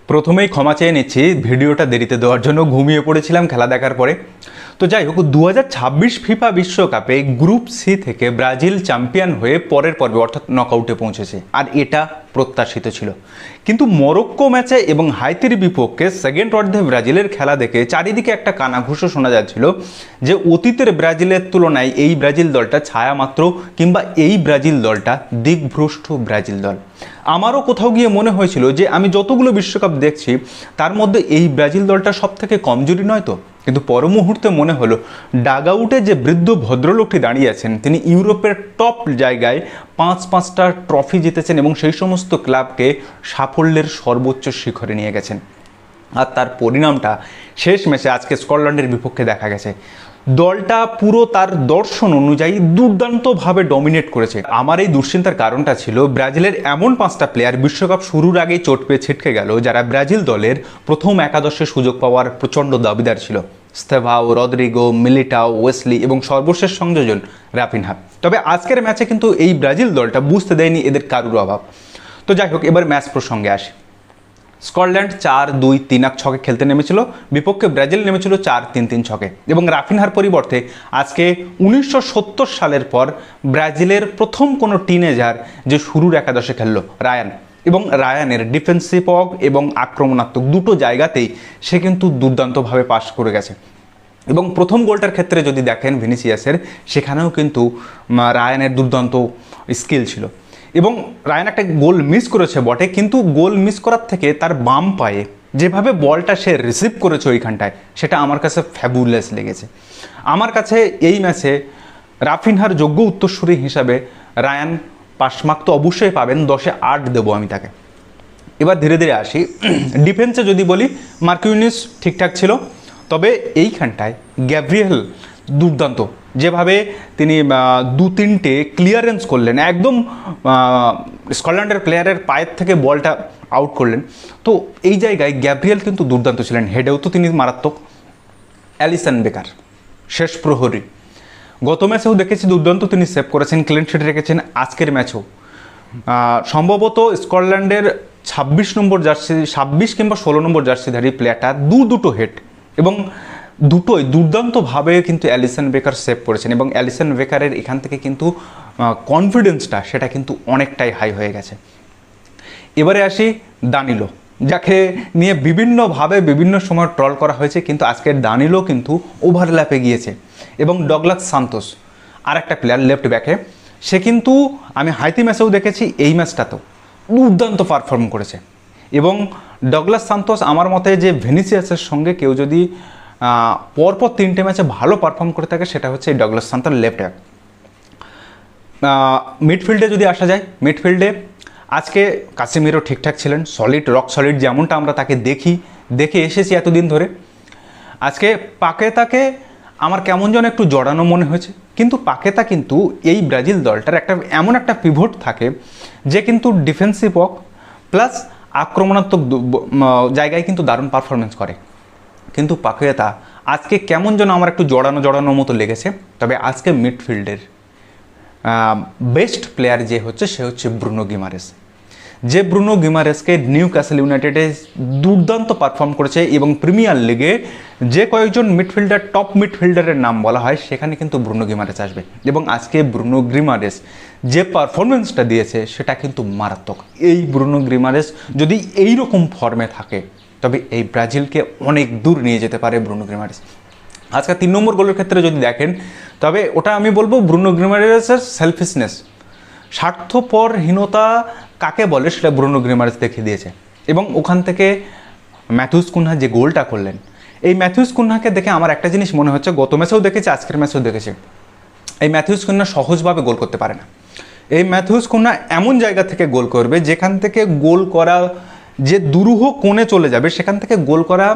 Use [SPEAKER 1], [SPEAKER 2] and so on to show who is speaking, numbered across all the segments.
[SPEAKER 1] প্রথমেই ক্ষমা চেয়ে নিচ্ছি ভিডিওটা দেরিতে দেওয়ার জন্য, ঘুমিয়ে পড়েছিলাম খেলা দেখার পরে। তো যাই হোক, 2026 ফিফা বিশ্বকাপে গ্রুপ সি থেকে ব্রাজিল চ্যাম্পিয়ন হয়ে পরের পর্বে অর্থাৎ নকআউটে পৌঁছেছে, আর এটা প্রত্যাশিত ছিল। কিন্তু মরক্কো ম্যাচে এবং হাইতির বিপক্ষে সেকেন্ড অর্ধে ব্রাজিলের খেলা দেখে চারিদিকে একটা কানাঘুষো শোনা যাচ্ছিল যে অতীতের ব্রাজিলের তুলনায় এই ব্রাজিল দলটা ছায়ামাত্র, কিংবা এই ব্রাজিল দলটা দিকভ্রষ্ট ব্রাজিল দল। আমারও কোথাও গিয়ে মনে হয়েছিল যে আমি যতগুলো বিশ্বকাপ দেখছি তার মধ্যে এই ব্রাজিল দলটা সব থেকে কমজোরি নয় তো। কিন্তু পর মুহূর্তে মনে হলো ডাগ আউটে যে বৃদ্ধ ভদ্রলোকটি দাঁড়িয়ে আছেন তিনি ইউরোপের টপ জায়গায় পাঁচটা ট্রফি জিতেছেন এবং সেই সমস্ত ক্লাবকে সাফল্যের সর্বোচ্চ শিখরে নিয়ে গেছেন। আর তার পরিণামটা শেষ ম্যাচে আজকে স্কটল্যান্ডের বিপক্ষে দেখা গেছে। দলটা পুরো তার দর্শন অনুযায়ী দুর্দান্তভাবে ডমিনেট করেছে। আমার এই দুশ্চিন্তার কারণটা ছিল ব্রাজিলের এমন 5টা প্লেয়ার বিশ্বকাপ শুরুর আগেই চোট পেয়ে ছিটকে গেল, যারা ব্রাজিল দলের প্রথম একাদশে সুযোগ পাওয়ার প্রচণ্ড দাবিদার ছিল। স্তেভাও, রদ্রিগো, মিলিটাও, ওয়েসলি এবং সর্বশেষ সংযোজন রাফিনহা। তবে আজকের ম্যাচে কিন্তু এই ব্রাজিল দলটা বুঝতে দেয়নি এদের কারুর অভাব। তো যাই হোক, এবার ম্যাচ প্রসঙ্গে আসে। স্কটল্যান্ড 4-2-3-1 ছকে খেলতে নেমেছিল, বিপক্ষে ব্রাজিল নেমেছিল 4-3-3 ছকে। এবং রাফিনহার পরিবর্তে আজকে 1970 সালের পর ব্রাজিলের প্রথম কোনো টিনেজার যে শুরুর একাদশে খেললো, রায়ান। এবং রায়ানের ডিফেন্সিভ এবং আক্রমণাত্মক দুটো জায়গাতেই সে কিন্তু দুর্দান্তভাবে পাস করে গেছে। এবং প্রথম গোলটার ক্ষেত্রে যদি দেখেন ভিনিসিয়াসের, সেখানেও কিন্তু রায়ানের দুর্দান্ত স্কিল ছিল। এবং রায়ান একটা গোল মিস করেছে বটে, কিন্তু গোল মিস করার থেকে তার বাম পায়ে যেভাবে বলটা সে রিসিভ করেছে ওইখানটায়, সেটা আমার কাছে ফ্যাবুলাস লেগেছে। আমার কাছে এই ম্যাচে রাফিনহার যোগ্য উত্তরসূরি হিসাবে রায়ান 5 মার্ক তো অবশ্যই পাবেন, 10-এ 8 দেবো আমি তাকে। এবার ধীরে ধীরে আসি ডিফেন্সে। যদি বলি মার্কিউনিস ঠিকঠাক ছিল, তবে এইখানটায় গ্যাব্রিয়েল দুর্দান্ত, যেভাবে তিনি 2-3টে ক্লিয়ারেন্স করলেন, একদম স্কটল্যান্ডের প্লেয়ারের পায়ের থেকে বলটা আউট করলেন। তো এই জায়গায় গ্যাব্রিয়েল কিন্তু দুর্দান্ত ছিলেন, হেডেও তো তিনি মারাত্মক। অ্যালিসন বেকার শেষ প্রহরী, গত ম্যাচেও দেখেছি দুর্দান্ত তিনি সেভ করেছেন, ক্লিন শিট রেখেছেন। আজকের ম্যাচেও সম্ভবত স্কটল্যান্ডের 26 নম্বর জার্সি, 26 কিংবা 16 নম্বর জার্সিধারী প্লেয়ারটা দুটো হেড, এবং দুটোই দুর্দান্তভাবে কিন্তু অ্যালিসন বেকার সেভ করেছেন। এবং অ্যালিসন বেকারের এখান থেকে কিন্তু কনফিডেন্সটা সেটা কিন্তু অনেকটাই হাই হয়ে গেছে। এবারে আসি দানিলো, যাকে নিয়ে বিভিন্নভাবে বিভিন্ন সময় ট্রল করা হয়েছে, কিন্তু আজকের দানিলো কিন্তু ওভারল্যাপে গিয়েছে। এবং ডগলাস সান্তোস আর একটা প্লেয়ার লেফট ব্যাকে, সে কিন্তু আমি হাইতি ম্যাচেও দেখেছি, এই ম্যাচটাতেও দুর্দান্ত পারফর্ম করেছে। এবং ডগলাস সান্তোস আমার মতে যে ভিনিসিয়াসের সঙ্গে কেউ যদি পরপর 3টে ম্যাচে ভালো পারফর্ম করে থাকে, সেটা হচ্ছে এই ডগলাস সান্তোস লেফট ব্যাক। মিডফিল্ডে যদি আসা যায়, মিডফিল্ডে আজকে কাসেমিরো ঠিকঠাক ছিলেন, সলিড, রক সলিড, যেমনটা আমরা তাকে দেখে এসেছি এতদিন ধরে। আজকে পাকেতাকে আমার কেমন যেন একটু জড়ানো মনে হয়েছে, কিন্তু পাকেতা কিন্তু এই ব্রাজিল দলটার এমন একটা পিভট থাকে যে কিন্তু ডিফেন্সিভ প্লাস আক্রমণাত্মক জায়গায় কিন্তু দারুণ পারফরমেন্স করে। কিন্তু পাকেতা আজকে কেমন যেন আমার একটু জড়ানো মতো লেগেছে। তবে আজকে মিডফিল্ডের বেস্ট প্লেয়ার সে হচ্ছে ব্রুনো গিমারেস, যে ব্রুনো গিমারেসকে নিউক্যাসল ইউনাইটেডে দুর্দান্ত পারফর্ম করেছে। এবং প্রিমিয়ার লিগে যে কয়েকজন মিডফিল্ডার, টপ মিডফিল্ডারের নাম বলা হয়, সেখানে কিন্তু ব্রুনো গিমারেস আসবে। এবং আজকে ব্রুনো গিমারেস যে পারফরমেন্সটা দিয়েছে সেটা কিন্তু মারাত্মক। এই ব্রুনো গিমারেস যদি এই রকম ফর্মে থাকে, তবে এই ব্রাজিলকে অনেক দূর নিয়ে যেতে পারে ব্রুনো গিমারেস। আজকে 3 নম্বর গোলের ক্ষেত্রে যদি দেখেন, তবে ওটা আমি বলবো ব্রুনো গিমারেসের সেলফিশনেস, স্বার্থপরহীনতা কাকে বলে সেটা ব্রুনো গিমারেস দেখিয়ে দিয়েছে। এবং ওখান থেকে ম্যাথিউস কুনহা যে গোলটা করলেন, এই ম্যাথিউস কুনহাকে দেখে আমার একটা জিনিস মনে হচ্ছে, গত ম্যাচেও দেখেছি, আজকের ম্যাচেও দেখেছি, এই ম্যাথিউস কুনহা সহজভাবে গোল করতে পারে না। এই ম্যাথিউস কুনহা এমন জায়গা থেকে গোল করবে যেখান থেকে গোল করা, যে দুরূহ কোণে চলে যাবে, সেখান থেকে গোল করা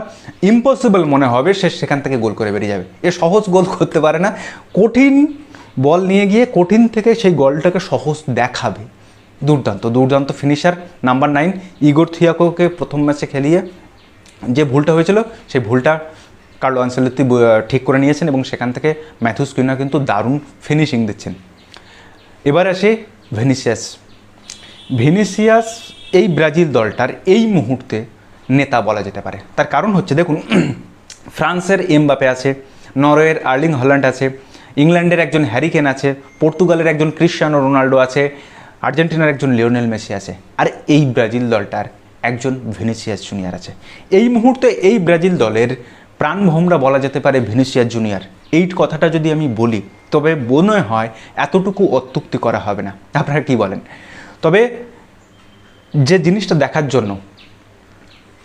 [SPEAKER 1] ইম্পসিবল মনে হবে, সে সেখান থেকে গোল করে বেরিয়ে যাবে। এ সহজ গোল করতে পারে না, কঠিন বল নিয়ে গিয়ে কঠিন থেকে সেই গোলটাকে সহজ দেখাবে। দুর্দান্ত ফিনিশার নাম্বার 9 ইগোর থিয়াকোকে প্রথম ম্যাচে খেলিয়ে যে ভুলটা হয়েছিল, সেই ভুলটা কার্লো আনচেলত্তি ঠিক করে নিয়েছেন, এবং সেখান থেকে ম্যাথিউস কুনহা কিন্তু দারুণ ফিনিশিং দিচ্ছেন। এবার আসে ভিনিসিয়াস এই ব্রাজিল দলটার এই মুহূর্তে নেতা বলা যেতে পারে। তার কারণ হচ্ছে দেখুন, ফ্রান্সের এমবাপে আছে, নরওয়ের আর্লিং হল্যান্ড আছে, ইংল্যান্ডের একজন হ্যারি কেন আছে, পর্তুগালের একজন ক্রিশ্চিয়ানো রোনাল্ডো আছে, আর্জেন্টিনার একজন লিওনেল মেসি আছে, আর এই ব্রাজিল দলটার একজন ভিনিসিয়াস জুনিয়র আছে। এই মুহূর্তে এই ব্রাজিল দলের প্রাণভোমরা বলা যেতে পারে ভিনিসিয়াস জুনিয়র। এই কথাটা যদি আমি বলি তবে মনে হয় এতটুকু অত্যুক্তি করা হবে না। আপনারা কি বলেন? তবে যে জিনিসটা দেখার জন্য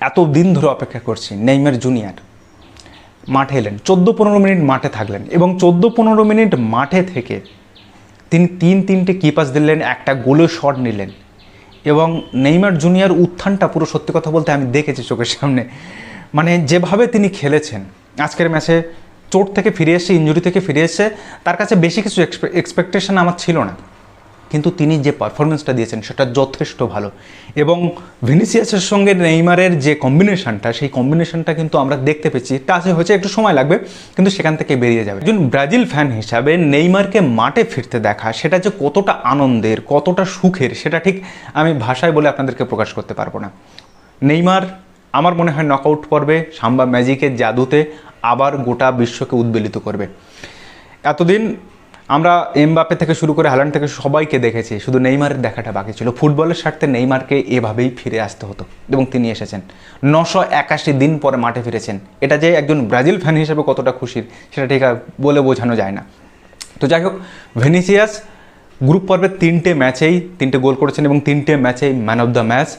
[SPEAKER 1] এত দিন ধরে অপেক্ষা করছি, নেইমার জুনিয়র মাঠে এলেন, 14-15 মিনিট মাঠে থাকলেন এবং 14-15 মিনিট মাঠে থেকে তিনি তিনটে কি পাস দিলেন, একটা গোলের শট নিলেন এবং নেইমার জুনিয়র উত্থানটা পুরো সত্যি কথা বলতে আমি দেখেছি চোখের সামনে। মানে যেভাবে তিনি খেলেছেন আজকের ম্যাচে, চোট থেকে ফিরে এসে, ইনজুরি থেকে ফিরে এসে, তার কাছে বেশি কিছু এক্সপেকটেশন আমার ছিল না, কিন্তু তিনি যে পারফরমেন্সটা দিয়েছেন সেটা যথেষ্ট ভালো। এবং ভিনিসিয়াসের সঙ্গে নেইমারের যে কম্বিনেশনটা, সেই কম্বিনেশনটা কিন্তু আমরা দেখতে পেয়েছি। টাচে হয়েছে, একটু সময় লাগবে, কিন্তু সেখান থেকে বেরিয়ে যাবে। একজন ব্রাজিল ফ্যান হিসাবে নেইমারকে মাঠে ফিরতে দেখা, সেটা যে কতটা আনন্দের, কতটা সুখের, সেটা ঠিক আমি ভাষায় বলে আপনাদেরকে প্রকাশ করতে পারবো না। নেইমার আমার মনে হয় নকআউট পর্বে সাম্বা ম্যাজিকের জাদুতে আবার গোটা বিশ্বকে উদ্বেলিত করবে। এতদিন আমরা এমবাপে থেকে শুরু করে হাল্যান্ড থেকে সবাইকে দেখেছি, শুধু নেইমারের দেখাটা বাকি ছিল। ফুটবলের স্বার্থে নেইমারকে এভাবেই ফিরে আসতে হতো এবং তিনি এসেছেন। 981 দিন পরে মাঠে ফিরেছেন। এটা যে একজন ব্রাজিল ফ্যান হিসেবে কতটা খুশির, সেটা ঠিক বলে বোঝানো যায় না। তো যাই হোক, ভিনিসিয়াস গ্রুপ পর্বের 3টে ম্যাচেই 3টে গোল করেছেন এবং 3টে ম্যাচেই ম্যান অফ দ্য ম্যাচ।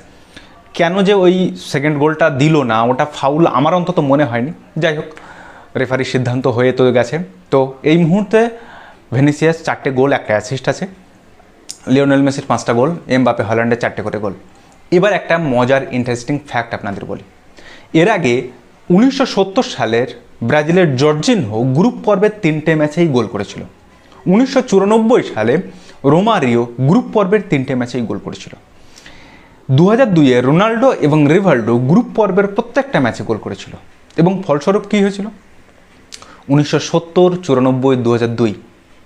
[SPEAKER 1] কেন যে ওই সেকেন্ড গোলটা দিল না, ওটা ফাউল আমার অন্তত মনে হয়নি। যাই হোক, রেফারির সিদ্ধান্ত হয়ে তো গেছে। তো এই মুহূর্তে ভিনিসিয়াস 4টে গোল, 1টা অ্যাসিস্ট আছে। লিওনেল মেসির 5টা গোল, এমবাপে হল্যান্ডের 4টে করে গোল। এবার একটা মজার ইন্টারেস্টিং ফ্যাক্ট আপনাদের বলি। এর আগে 1970 সালের ব্রাজিলের জর্জিনহো গ্রুপ পর্বের 3টে ম্যাচেই গোল করেছিল। 1994 সালে রোমারিও গ্রুপ পর্বের 3টে ম্যাচেই গোল করেছিল। 2002-এ রোনাল্ডো এবং রিভাল্ডো গ্রুপ পর্বের প্রত্যেকটা ম্যাচে গোল করেছিল এবং ফলস্বরূপ কী হয়েছিল? 1970, 94, 2002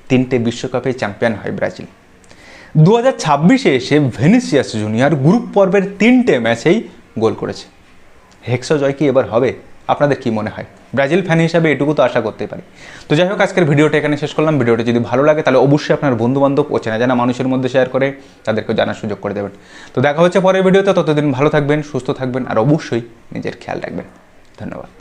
[SPEAKER 1] 3টে বিশ্বকাপে চ্যাম্পিয়ন হয় ব্রাজিল। 2026-এ এসে ভিনিসিয়াস জুনিয়র গ্রুপ পর্বের 3টে ম্যাচেই গোল করেছে। হেক্সা জয় কি এবার হবে? আপনাদের কি মনে হয়? ব্রাজিল ফ্যান হিসাবে এটুকু তো আশা করতেই পারি। তো যাই হোক, আজকের ভিডিওটা এখানে শেষ করলাম। ভিডিওটা যদি ভালো লাগে তাহলে অবশ্যই আপনার বন্ধুবান্ধব ও চেনা জানা মানুষের মধ্যে শেয়ার করে তাদেরকে জানার সুযোগ করে দেবেন। তো দেখা হচ্ছে পরের ভিডিওতে। ততদিন ভালো থাকবেন, সুস্থ থাকবেন আর অবশ্যই নিজের খেয়াল রাখবেন। ধন্যবাদ।